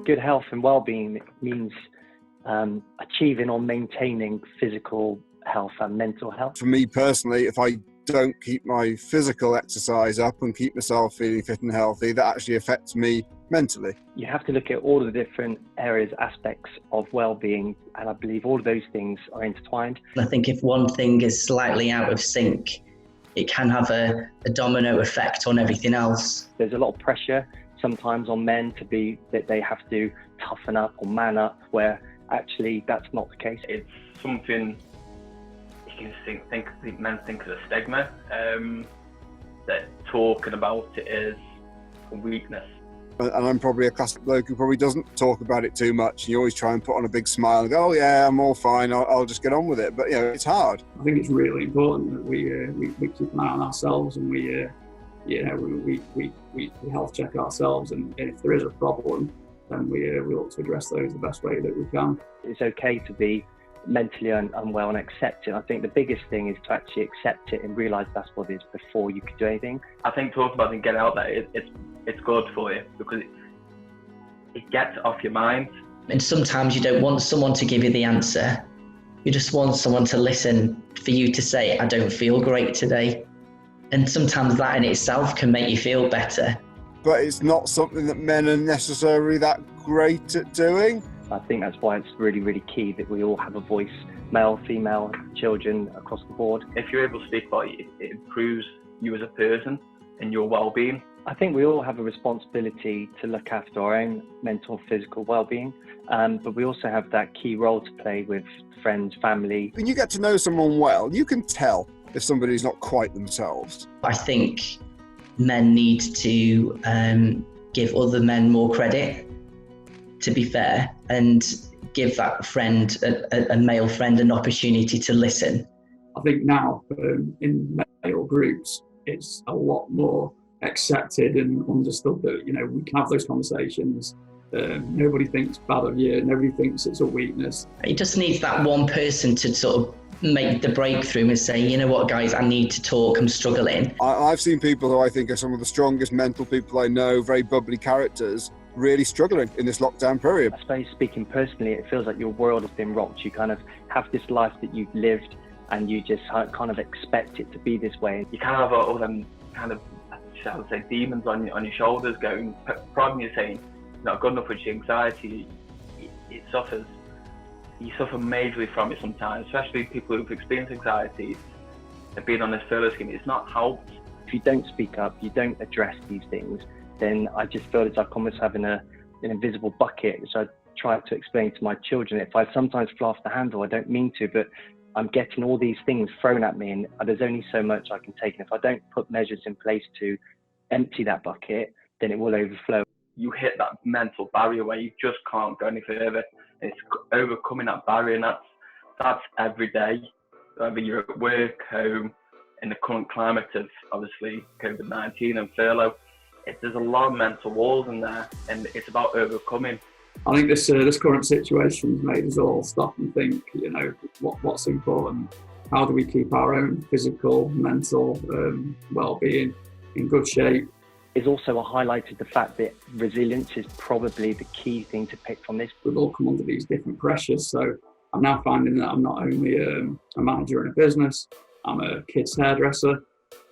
Good health and well-being means achieving or maintaining physical health and mental health. For me personally, if I don't keep my physical exercise up and keep myself feeling fit and healthy, that actually affects me mentally. You have to look at all the different areas, aspects of well-being, and I believe all of those things are intertwined. I think if one thing is slightly out of sync, it can have a domino effect on everything else. There's a lot of pressure sometimes on men to be that they have to toughen up or man up, where actually that's not the case. It's something you can think men think is a stigma, that talking about it is a weakness. And I'm probably a classic bloke who probably doesn't talk about it too much. You always try and put on a big smile and go, oh yeah, I'm all fine, I'll just get on with it. But it's hard. I think it's really important that we keep an eye on ourselves, and we health check ourselves, and if there is a problem, then we look to address those the best way that we can. It's okay to be mentally unwell and accept it. I think the biggest thing is to actually accept it and realise that's what it is before you can do anything. I think talking about it and getting out there, it's good for you, because it gets off your mind. And sometimes you don't want someone to give you the answer. You just want someone to listen for you to say, I don't feel great today. And sometimes that in itself can make you feel better. But it's not something that men are necessarily that great at doing. I think that's why it's really, really key that we all have a voice, male, female, children, across the board. If you're able to speak about it, it improves you as a person and your well-being. I think we all have a responsibility to look after our own mental and physical well-being, but we also have that key role to play with friends, family. When you get to know someone well, you can tell if somebody's not quite themselves. I think men need to give other men more credit, to be fair, and give that friend, a male friend, an opportunity to listen. I think now in male groups, it's a lot more accepted and understood that, we can have those conversations. Nobody thinks bad of you, nobody thinks it's a weakness. It just needs that one person to sort of make the breakthrough and say, you know what, guys, I need to talk, I'm struggling. I've seen people who I think are some of the strongest mental people I know, very bubbly characters, really struggling in this lockdown period. I suppose, speaking personally, it feels like your world has been rocked. You kind of have this life that you've lived, and you just kind of expect it to be this way. You kind of have all them kind of, I would say, demons on your shoulders going, probably you're saying, not good enough with your anxiety. It suffers. You suffer majorly from it sometimes, especially people who've experienced anxiety. They've been on this furlough scheme. It's not helped. If you don't speak up, you don't address these things, then I just feel it's like almost having an invisible bucket, which I try to explain to my children. If I sometimes fly off the handle, I don't mean to, but I'm getting all these things thrown at me, and there's only so much I can take. And if I don't put measures in place to empty that bucket, then it will overflow. You hit that mental barrier where you just can't go any further. And it's overcoming that barrier, and that's every day. Whether you're at work, home, in the current climate of obviously COVID-19 and furlough, there's a lot of mental walls in there, and it's about overcoming. I think this current situation has made us all stop and think, what's important. How do we keep our own physical, mental well-being in good shape? It's also highlighted the fact that resilience is probably the key thing to pick from this. We've all come under these different pressures, so I'm now finding that I'm not only a manager in a business, I'm a kid's hairdresser,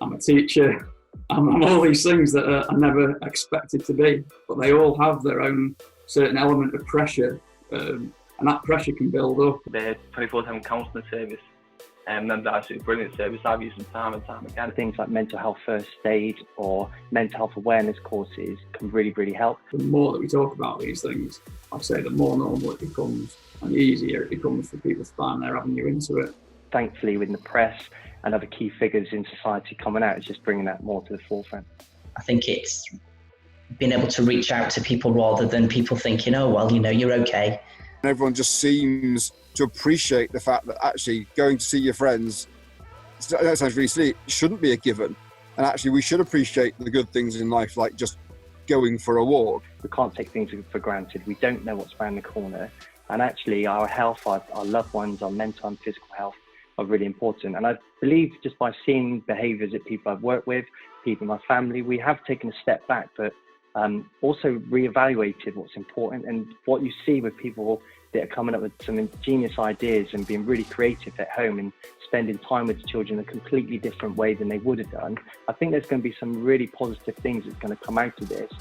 I'm a teacher, I'm all these things that I never expected to be, but they all have their own certain element of pressure, and that pressure can build up. The 24/7 counselling service, and that's absolutely brilliant service. I've used them time and time again. Things like mental health first aid or mental health awareness courses can really, really help. The more that we talk about these things, I'd say the more normal it becomes and the easier it becomes for people to find their avenue into it. Thankfully, with the press and other key figures in society coming out, it's just bringing that more to the forefront. I think it's being able to reach out to people rather than people thinking, oh, well, you're okay. Everyone just seems to appreciate the fact that actually going to see your friends, that sounds really silly, shouldn't be a given. And actually we should appreciate the good things in life, like just going for a walk. We can't take things for granted. We don't know what's around the corner. And actually our health, our loved ones, our mental and physical health are really important. And I believe just by seeing behaviours that people I've worked with, people in my family, we have taken a step back, but also reevaluated what's important. And what you see with people that are coming up with some ingenious ideas and being really creative at home and spending time with the children in a completely different way than they would have done, I think there's going to be some really positive things that's going to come out of this.